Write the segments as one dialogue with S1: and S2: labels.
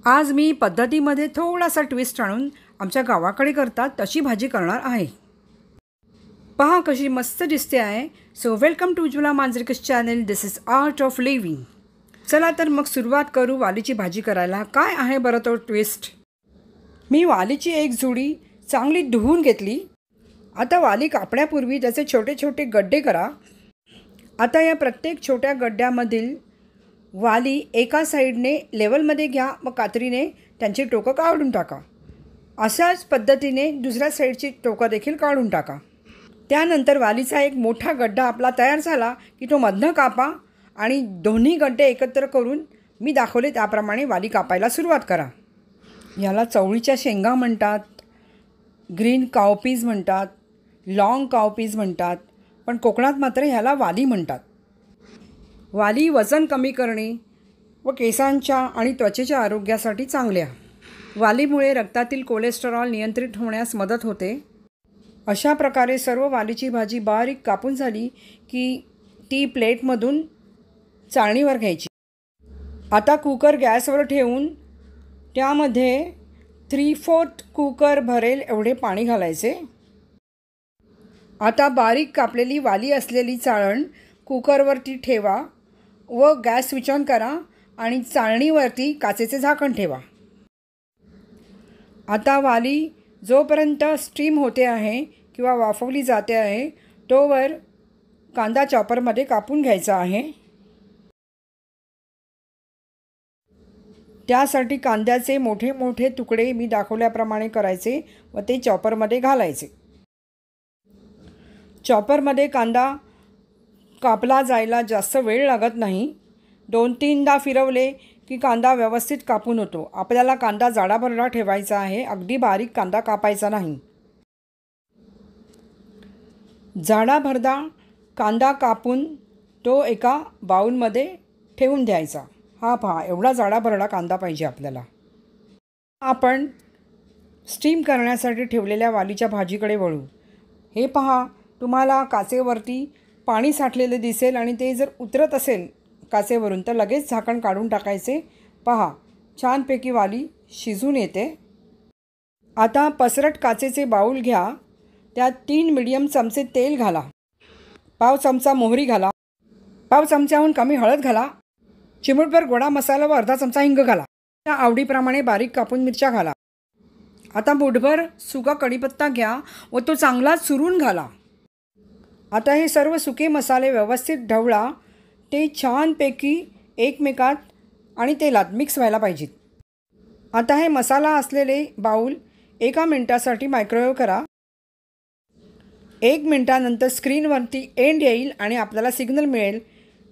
S1: आज मी पद्धतीमध्ये थोडासा ट्विस्ट आणून आमच्या गावाकडे करतात तशी भाजी करणार आहे। पहा कशी मस्त दिसते आहे। So welcome to Ujjwala Manjrekar channel. This is art of living. चला तर मग सुरुवात करू वालीची भाजी करायला। काय आहे बरं तो ट्विस्ट। मी वालीची एक जुडी चांगली धुवून घेतली। आता वाली कापण्यापूर्वी त्याचे छोटे छोटे गड्डे करा। आता या प्रत्येक छोट्या गड्ड्यामधील वाली एका साईडने लेवलमध्ये घ्या, मग कात्रीने त्यांची टोकं काढून टाका। अशाच पद्धतीने दुसऱ्या साईडची टोकं देखील काढून टाका। त्यानंतर वालीचा एक मोठा गड्डा आपला तयार झाला की तो मधनं कापा आणि दोन्ही गड्डे एकत्र करून मी दाखवले त्याप्रमाणे वाली कापायला सुरुवात करा। याला चवळीच्या शेंगा म्हणतात, ग्रीन कावपीज म्हणतात, लॉंग कावपीज म्हणतात, पण कोकणात मात्र ह्याला वाली म्हणतात। वाली वजन कमी करणे व केसांच्या आणि त्वचेच्या आरोग्यासाठी चांगल्या। वालीमुळे रक्तातील कोलेस्टेरॉल नियंत्रित होण्यास मदत होते। अशा प्रकारे सर्व वालीची भाजी बारीक कापून झाली की ती प्लेटमधून चाळणीवर घ्यायची। आता कुकर गॅसवर ठेवून त्यामध्ये 3/4 कुकर भरेल एवढे पाणी घालायचे। आता बारीक कापलेली वाली असलेली चाळण कुकरवरती ठेवा व गॅस स्विच ऑन करा आणि चाळणीवरती काचेचे झाकण ठेवा। आता वाली जोपर्यंत स्टीम होते आहे किंवा वाफवली जाते आहे तोवर कांदा चॉपरमध्ये कापून घ्यायचा आहे। त्यासाठी कांद्याचे मोठे मोठे तुकडे मी दाखवल्याप्रमाणे करायचे व ते चॉपरमध्ये घालायचे। चॉपरमध्ये कांदा कापला जायला जास्त वेळ लागत नाही। 2-3दा फिरवले की कांदा व्यवस्थित कापून होतो। आपल्याला कांदा जाडाभरडा ठेवायचा आहे, अगदी बारीक कांदा कापायचा नाही। जाडाभरडा कांदा कापून तो एका बाउलमध्ये ठेवून द्यायचा। हा पहा, एवढा जाडाभरडा कांदा पाहिजे आपल्याला। आपण स्टीम करण्यासाठी ठेवलेल्या वालीच्या भाजीकडे वळू। हे पहा, तुम्हाला काचेवरती पाणी साठलेले दिसेल आणि ते जर उतरत असेल काचेवरून तर लगेच झाकण काढून टाकायचे। पहा, छानपैकी वाली शिजून येते। आता पसरट काचेचे बाऊल घ्या, त्यात 3 मीडियम चमचे तेल घाला, पाव चमचा मोहरी घाला, पाव चमच्याहून कमी हळद घाला, चिमूटभर गोडा मसाला व अर्धा चमचा हिंग घाला। त्या आवडीप्रमाणे बारीक कापून मिरच्या घाला। आता मुठभर सुका कढीपत्ता घ्या व तो चांगला चुरून घाला। आता हे सर्व सुके मसाले व्यवस्थित ढवळा, ते छानपैकी एकमेकात आणि तेलात मिक्स व्हायला पाहिजेत। आता हे मसाला असलेले बाऊल 1 मिनिटासाठी मायक्रोवेव्ह करा। 1 मिनिटानंतर स्क्रीनवरती एंड येईल आणि आपल्याला सिग्नल मिळेल,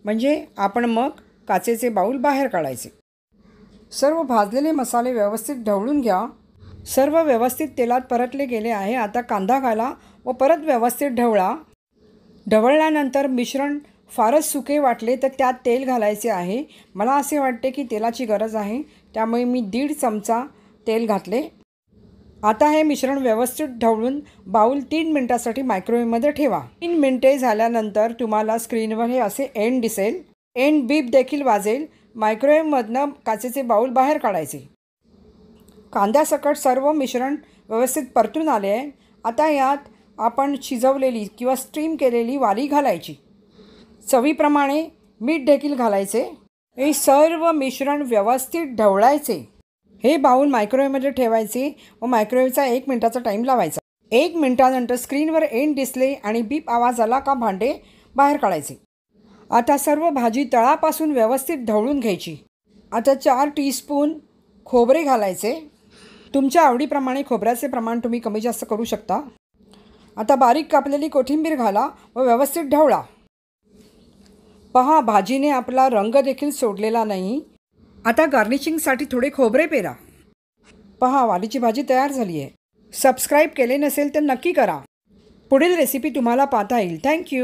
S1: म्हणजे आपण मग काचेचे बाऊल बाहेर काढायचे। सर्व भाजलेले मसाले व्यवस्थित ढवळून घ्या। सर्व व्यवस्थित तेलात परतले गेले आहे। आता कांदा घाला व परत व्यवस्थित ढवळा। ढवळल्यानंतर मिश्रण फारच सुके वाटले तर त्यात तेल घालायचे आहे। मला असे वाटते की तेलाची गरज आहे, त्यामुळे मी 1.5 चमचा तेल घातले। आता हे मिश्रण व्यवस्थित ढवळून बाऊल 3 मिनिटासाठी मायक्रोवेव्हमध्ये ठेवा। 3 मिनिटे झाल्यानंतर तुम्हाला स्क्रीनवर हे असे एंड दिसेल। एंड बीप देखील वाजेल। मायक्रोवेव्हमधनं काचेचे बाऊल बाहेर काढायचे। कांद्यासकट सर्व मिश्रण व्यवस्थित परतून आले आहे। आता यात आपण शिजवलेली किंवा स्टीम केलेली वाली घालायची। चवीप्रमाणे मीठ देखील घालायचे। हे सर्व मिश्रण व्यवस्थित ढवळायचे। हे बाऊल मायक्रोवेव्हमध्ये ठेवायचे व मायक्रोवेव्हचा 1 मिनिटाचा टाईम लावायचा। 1 मिनिटानंतर स्क्रीनवर एंड दिसले आणि बीप आवाज आला का भांडे बाहेर काढायचे। आता सर्व भाजी तळापासून व्यवस्थित ढवळून घ्यायची। आता 4 टीस्पून खोबरे घालायचे। तुमच्या आवडीप्रमाणे खोबऱ्याचे प्रमाण तुम्ही कमी जास्त करू शकता। आता बारीक कापलेली कोथिंबीर घाला व व्यवस्थित ढवळा। पहा, भाजीने आपला रंग देखील सोडलेला नाही। आता गार्निशिंगसाठी थोडे खोबरे पेरा। पहा, वालीची भाजी तयार झाली आहे। सबस्क्राईब केले नसेल तर नक्की करा। पुढील रेसिपी तुम्हाला पाहता येईल। थँक्यू।